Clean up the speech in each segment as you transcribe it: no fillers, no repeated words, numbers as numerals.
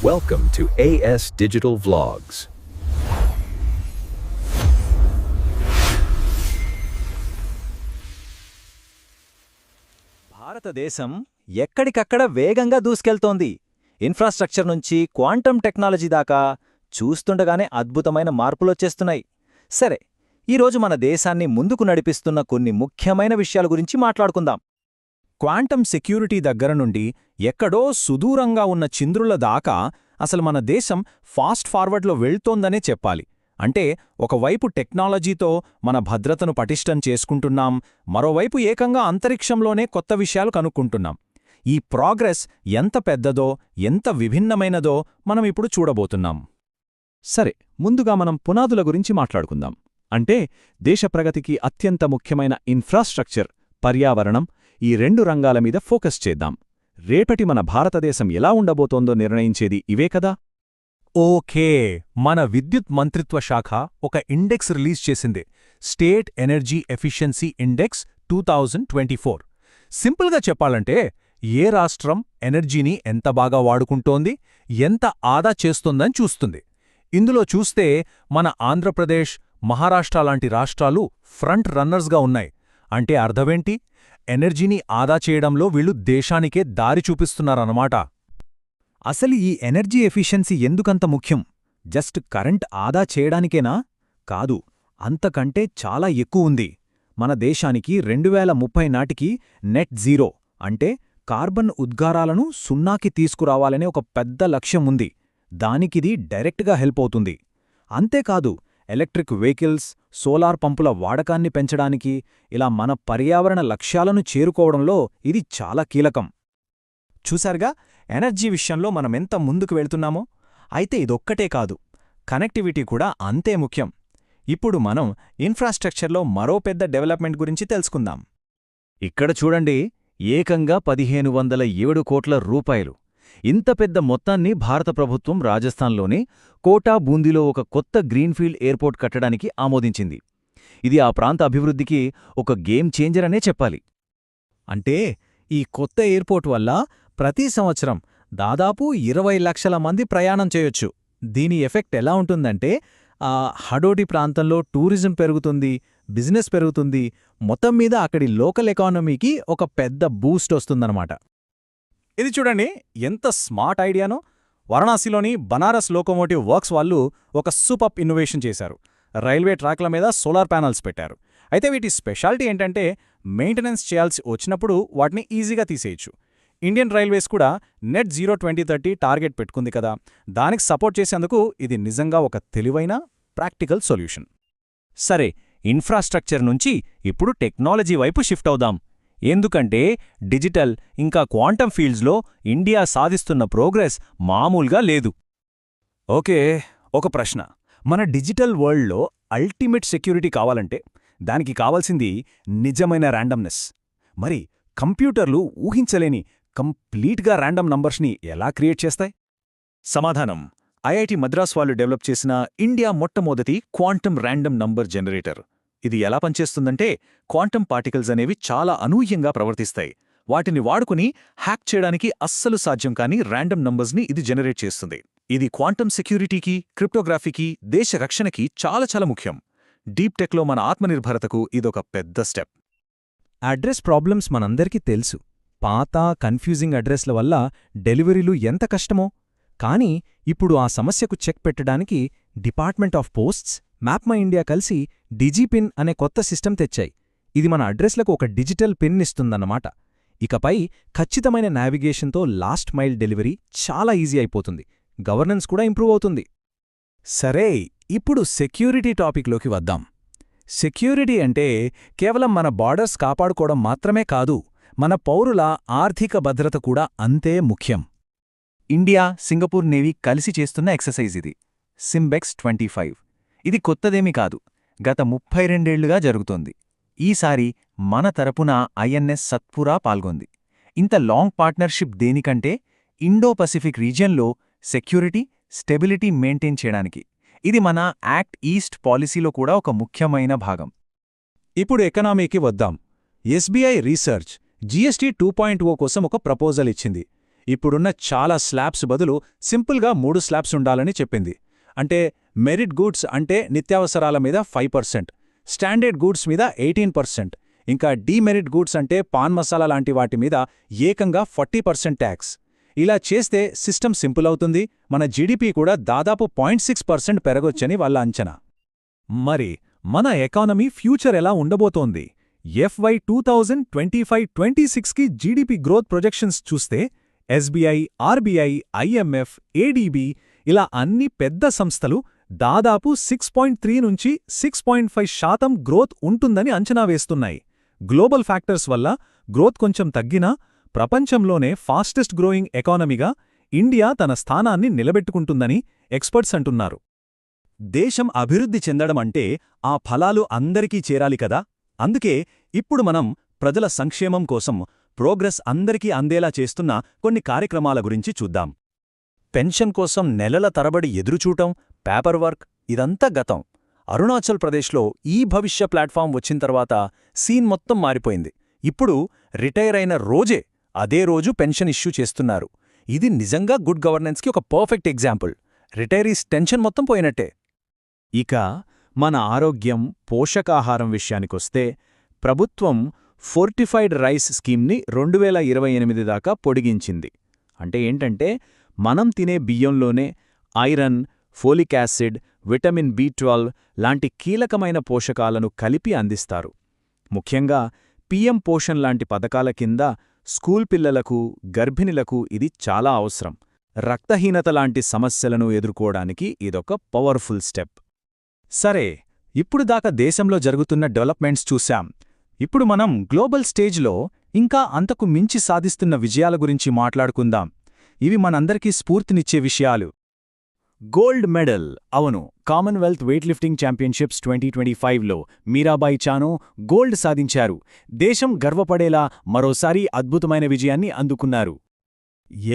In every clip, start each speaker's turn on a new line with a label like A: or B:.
A: Welcome to AS Digital Vlogs.
B: భారతదేశం ఎక్కడికక్కడ వేగంగా దూసుకెళ్తోంది. ఇన్ఫ్రాస్ట్రక్చర్ నుంచి క్వాంటమ్ టెక్నాలజీ దాకా చూస్తుండగానే అద్భుతమైన మార్పులొచ్చేస్తున్నాయి. సరే, ఈరోజు మన దేశాన్ని ముందుకు నడిపిస్తున్న కొన్ని ముఖ్యమైన విషయాల గురించి మాట్లాడుకుందాం. క్వాంటమ్ సెక్యూరిటీ దగ్గర నుండి ఎక్కడో సుదూరంగా ఉన్న చంద్రుల దాకా అసలు మన దేశం ఫాస్ట్ ఫార్వర్డ్లో వెళ్తోందనే చెప్పాలి. అంటే ఒకవైపు టెక్నాలజీతో మన భద్రతను పటిష్టం చేసుకుంటున్నాం, మరోవైపు ఏకంగా అంతరిక్షంలోనే కొత్త విషయాలు కనుక్కుంటున్నాం. ఈ ప్రోగ్రెస్ ఎంత పెద్దదో, ఎంత విభిన్నమైనదో మనం ఇప్పుడు చూడబోతున్నాం. సరే, ముందుగా మనం పునాదుల గురించి మాట్లాడుకుందాం. అంటే దేశ ప్రగతికి అత్యంత ముఖ్యమైన ఇన్ఫ్రాస్ట్రక్చర్, పర్యావరణం, ఈ రెండు రంగాల మీద ఫోకస్ చేద్దాం. రేపటి మన భారతదేశం ఎలా ఉండబోతోందో నిర్ణయించేది ఇవే కదా. ఓకే, మన విద్యుత్ మంత్రిత్వ శాఖ ఒక ఇండెక్స్ రిలీజ్ చేసింది, స్టేట్ ఎనర్జీ ఎఫిషియన్సీ ఇండెక్స్ 2024. సింపుల్గా చెప్పాలంటే ఏ రాష్ట్రం ఎనర్జీని ఎంత బాగా వాడుకుంటోంది, ఎంత ఆదా చేస్తోందని చూస్తుంది. ఇందులో చూస్తే మన ఆంధ్రప్రదేశ్, మహారాష్ట్ర లాంటి రాష్ట్రాలు ఫ్రంట్ రన్నర్స్గా ఉన్నాయి. అంటే అర్థమేంటి? ఎనర్జీని ఆదా చేయడంలో వీళ్లు దేశానికే దారి చూపిస్తున్నారన్నమాట. అసలు ఈ ఎనర్జీ ఎఫిషియన్సీ ఎందుకంత ముఖ్యం? జస్ట్ కరెంట్ ఆదా చేయడానికేనా? కాదు, అంతకంటే చాలా ఎక్కువుంది. మన దేశానికి 2030 నాటికి నెట్ జీరో అంటే కార్బన్ ఉద్గారాలను సున్నాకి తీసుకురావాలనే ఒక పెద్ద లక్ష్యం ఉంది. దానికిది డైరెక్ట్గా హెల్ప్ అవుతుంది. అంతేకాదు, ఎలక్ట్రిక్ వెహికల్స్, సోలార్ పంపుల వాడకాన్ని పెంచడానికి, ఇలా మన పర్యావరణ లక్ష్యాలను చేరుకోవడంలో ఇది చాలా కీలకం. చూశారుగా, ఎనర్జీ విషయంలో మనమెంత ముందుకు వెళ్తున్నామో. అయితే ఇదొక్కటే కాదు, కనెక్టివిటీ కూడా అంతే ముఖ్యం. ఇప్పుడు మనం ఇన్ఫ్రాస్ట్రక్చర్లో మరో పెద్ద డెవలప్మెంట్ గురించి తెలుసుకుందాం. ఇక్కడ చూడండి, ఏకంగా 1507 కోట్ల రూపాయలు. ఇంత పెద్ద మొత్తాన్ని భారత ప్రభుత్వం రాజస్థాన్లోని కోటా బూందీలో ఒక కొత్త గ్రీన్ఫీల్డ్ ఎయిర్పోర్ట్ కట్టడానికి ఆమోదించింది. ఇది ఆ ప్రాంత అభివృద్ధికి ఒక గేమ్ చేంజర్ అనే చెప్పాలి. అంటే ఈ కొత్త ఎయిర్పోర్ట్ వల్ల ప్రతి సంవత్సరం దాదాపు 20 లక్షల మంది ప్రయాణం చేయొచ్చు. దీని ఎఫెక్ట్ ఎలా ఉంటుందంటే, హడోటి ప్రాంతంలో టూరిజం పెరుగుతుంది, బిజినెస్ పెరుగుతుంది, మొత్తం మీద అక్కడి లోకల్ ఎకానమీకి ఒక పెద్ద బూస్ట్ వస్తుందన్నమాట. ఇది చూడండి, ఎంత స్మార్ట్ ఐడియానో. వారణాసిలోని బనారస్ లోకోమోటివ్ వర్క్స్ వాళ్ళు ఒక సూపర్ ఇన్నోవేషన్ చేశారు. రైల్వే ట్రాక్ల మీద సోలార్ ప్యానల్స్ పెట్టారు. అయితే వీటి స్పెషాలిటీ ఏంటంటే, మెయింటెనెన్స్ చేయాల్సి వచ్చినప్పుడు వాటిని ఈజీగా తీసేయచ్చు. ఇండియన్ రైల్వేస్ కూడా నెట్ జీరో 2030 టార్గెట్ పెట్టుకుంది కదా, దానికి సపోర్ట్ చేసేందుకు ఇది నిజంగా ఒక తెలివైన ప్రాక్టికల్ సొల్యూషన్. సరే, ఇన్ఫ్రాస్ట్రక్చర్ నుంచి ఇప్పుడు టెక్నాలజీ వైపు షిఫ్ట్ అవుదాం. ఎందుకంటే డిజిటల్ ఇంకా క్వాంటమ్ ఫీల్డ్స్లో ఇండియా సాధిస్తున్న ప్రోగ్రెస్ మామూలుగా లేదు. ఓకే, ఒక ప్రశ్న. మన డిజిటల్ వరల్డ్లో అల్టిమేట్ సెక్యూరిటీ కావాలంటే దానికి కావాల్సింది నిజమైన ర్యాండమ్నెస్. మరి కంప్యూటర్లు ఊహించలేని కంప్లీట్గా ర్యాండమ్ నంబర్స్ని ఎలా క్రియేట్ చేస్తాయి? సమాధానం, ఐఐటి మద్రాస్ వాళ్ళు డెవలప్ చేసిన ఇండియా మొట్టమొదటి క్వాంటమ్ ర్యాండమ్ నంబర్ జనరేటర్. ఇది ఎలా పనిచేస్తుందంటే, క్వాంటమ్ పార్టికల్స్ అనేవి చాలా అనూహ్యంగా ప్రవర్తిస్తాయి. వాటిని వాడుకుని హ్యాక్ చేయడానికి అస్సలు సాధ్యం కాని ర్యాండమ్ నంబర్స్ని ఇది జనరేట్ చేస్తుంది. ఇది క్వాంటమ్ సెక్యూరిటీకి, క్రిప్టోగ్రఫీకి, దేశ రక్షణకి చాలా చాలా ముఖ్యం. డీప్ టెక్లో మన ఆత్మనిర్భరతకు ఇదొక పెద్ద స్టెప్. అడ్రస్ ప్రాబ్లమ్స్ మనందరికీ తెలుసు. పాత కన్ఫ్యూజింగ్ అడ్రస్ల వల్ల డెలివరీలు ఎంత కష్టమో. కానీ ఇప్పుడు ఆ సమస్యకు చెక్ పెట్టడానికి డిపార్ట్మెంట్ ఆఫ్ పోస్ట్స్, మ్యాప్మై ఇండియా కలిసి డిజిపిన్ అనే కొత్త సిస్టమ్ తెచ్చాయి. ఇది మన అడ్రస్లకు ఒక డిజిటల్ పిన్ ఇస్తుందన్నమాట. ఇకపై ఖచ్చితమైన నావిగేషన్తో లాస్ట్ మైల్ డెలివరీ చాలా ఈజీ అయిపోతుంది. గవర్నెన్స్ కూడా ఇంప్రూవ్ అవుతుంది. సరే, ఇప్పుడు సెక్యూరిటీ టాపిక్లోకి వద్దాం. సెక్యూరిటీ అంటే కేవలం మన బార్డర్స్ కాపాడుకోవడం మాత్రమే కాదు, మన పౌరుల ఆర్థిక భద్రత కూడా అంతే ముఖ్యం. ఇండియా, సింగపూర్ నేవీ కలిసి చేస్తున్న ఎక్సర్సైజ్ ఇది, సింబెక్స్ 25. ఇది కొత్తదేమీ కాదు, గత 32 ఏళ్లుగా జరుగుతోంది. ఈసారి మన తరపున ఐఎన్ఎస్ సత్పురా పాల్గొంది. ఇంత లాంగ్ పార్ట్నర్షిప్ దేనికంటే, ఇండో పసిఫిక్ రీజియన్లో సెక్యూరిటీ, స్టెబిలిటీ మెయింటైన్ చేయడానికి. ఇది మన యాక్ట్ ఈస్ట్ పాలసీలో కూడా ఒక ముఖ్యమైన భాగం. ఇప్పుడు ఎకనామీకి వద్దాం. ఎస్బీఐ రీసెర్చ్ జీఎస్టీ 2.0 కోసం ఒక ప్రపోజల్ ఇచ్చింది.
C: ఇప్పుడున్న చాలా స్లాబ్స్ బదులు సింపుల్గా 3 స్లాబ్స్ ఉండాలని చెప్పింది. అంటే మెరిట్ గూడ్స్ అంటే నిత్యావసరాల మీద 5%, స్టాండర్డ్ గూడ్స్ మీద 18%, ఇంకా డీమెరిట్ గూడ్స్ అంటే పాన్ మసాలా లాంటి వాటి మీద ఏకంగా 40% ట్యాక్స్. ఇలా చేస్తే సిస్టమ్ సింపుల్ అవుతుంది, మన జీడీపీ కూడా దాదాపు 0.6% పెరగొచ్చని వాళ్ళ అంచనా.
D: మరి మన ఎకానమీ ఫ్యూచర్ ఎలా ఉండబోతోంది? FY 2025-26కి జీడీపీ గ్రోత్ ప్రొజెక్షన్స్ చూస్తే SBI, RBI, IMF, ADB ఇలా అన్ని పెద్ద సంస్థలు దాదాపు 6.3 నుంచి 6.5% గ్రోత్ ఉంటుందని అంచనా వేస్తున్నాయి. గ్లోబల్ ఫ్యాక్టర్స్ వల్ల గ్రోత్ కొంచెం తగ్గినా ప్రపంచంలోనే ఫాస్టెస్ట్ గ్రోయింగ్ ఎకానమీగా ఇండియా తన స్థానాన్ని నిలబెట్టుకుంటుందని ఎక్స్పర్ట్స్ అంటున్నారు.
C: దేశం అభివృద్ధి చెందడం అంటే ఆ ఫలాలు అందరికీ చేరాలి కదా. అందుకే ఇప్పుడు మనం ప్రజల సంక్షేమం కోసం ప్రోగ్రెస్ అందరికీ అందేలా చేస్తున్న కొన్ని కార్యక్రమాల గురించి చూద్దాం. పెన్షన్ కోసం నెలల తరబడి ఎదురుచూటం, పేపర్ వర్క్ ఇదంతా గతం. అరుణాచల్ ప్రదేశ్లో ఈ భవిష్య ప్లాట్ఫామ్ వచ్చిన తర్వాత సీన్ మొత్తం మారిపోయింది. ఇప్పుడు రిటైర్ అయిన రోజే అదే రోజు పెన్షన్ ఇష్యూ చేస్తున్నారు. ఇది నిజంగా గుడ్ గవర్నెన్స్కి ఒక పర్ఫెక్ట్ ఎగ్జాంపుల్. రిటైరీస్ టెన్షన్ మొత్తం పోయినట్టే.
D: ఇక మన ఆరోగ్యం, పోషకాహారం విషయానికొస్తే ప్రభుత్వం ఫోర్టిఫైడ్ రైస్ స్కీమ్ని 2028 దాకా పొడిగించింది. అంటే ఏంటంటే మనం తినే బియ్యంలోనే iron, folic acid, vitamin B12 లాంటి కీలకమైన పోషకాలను కలిపి అందిస్తారు. ముఖ్యంగా PM పోషణ్ లాంటి పథకాల కింద స్కూల్ పిల్లలకు, గర్భిణులకు ఇది చాలా అవసరం. రక్తహీనత లాంటి సమస్యలను ఎదుర్కోవడానికి ఇదొక పవర్ఫుల్ స్టెప్.
C: సరే, ఇప్పుడు దాకా దేశంలో జరుగుతున్న డెవలప్మెంట్స్ చూశాం. ఇప్పుడు మనం గ్లోబల్ స్టేజ్లో ఇంకా అంతకు మించి సాధిస్తున్న విజయాల గురించి మాట్లాడుకుందాం. ఇవి మనందరికీ స్ఫూర్తినిచ్చే విషయాలు.
D: Gold medal. అవును, కామన్వెల్త్ వెయిట్ లిఫ్టింగ్ ఛాంపియన్షిప్స్ 2025లో మీరాబాయి చాను గోల్డ్ సాధించారు. దేశం గర్వపడేలా మరోసారి అద్భుతమైన విజయాన్ని అందుకున్నారు.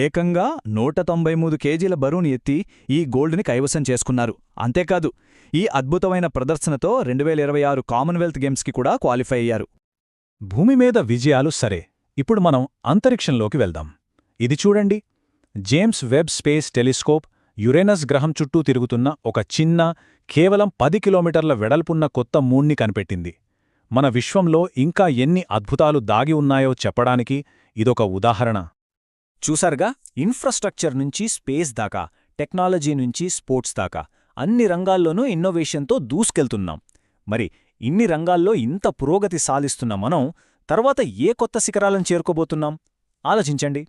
C: ఏకంగా 193 కేజీల బరువుని ఎత్తి ఈ గోల్డ్ని కైవసం చేసుకున్నారు. అంతేకాదు, ఈ అద్భుతమైన ప్రదర్శనతో 2026 కామన్వెల్త్ గేమ్స్కి కూడా క్వాలిఫై అయ్యారు.
D: భూమి మీద విజయాలు సరే, ఇప్పుడు మనం అంతరిక్షంలోకి వెళ్దాం. ఇది చూడండి, James Webb space telescope Uranus గ్రహం చుట్టూ తిరుగుతున్న ఒక చిన్న, కేవలం 10 కిలోమీటర్ల వెడల్పున్న కొత్త మూన్ని కనిపెట్టింది. మన విశ్వంలో ఇంకా ఎన్ని అద్భుతాలు దాగి ఉన్నాయో చెప్పడానికి ఇదొక ఉదాహరణ.
B: చూసారుగా, ఇన్ఫ్రాస్ట్రక్చర్ నుంచి స్పేస్ దాకా, టెక్నాలజీ నుంచి స్పోర్ట్స్ దాకా అన్ని రంగాల్లోనూ ఇన్నోవేషన్తో దూసుకెళ్తున్నాం. మరి ఇన్ని రంగాల్లో ఇంత పురోగతి సాధిస్తున్న మనం తర్వాత ఏ కొత్త శిఖరాలను చేరుకోబోతున్నాం? ఆలోచించండి.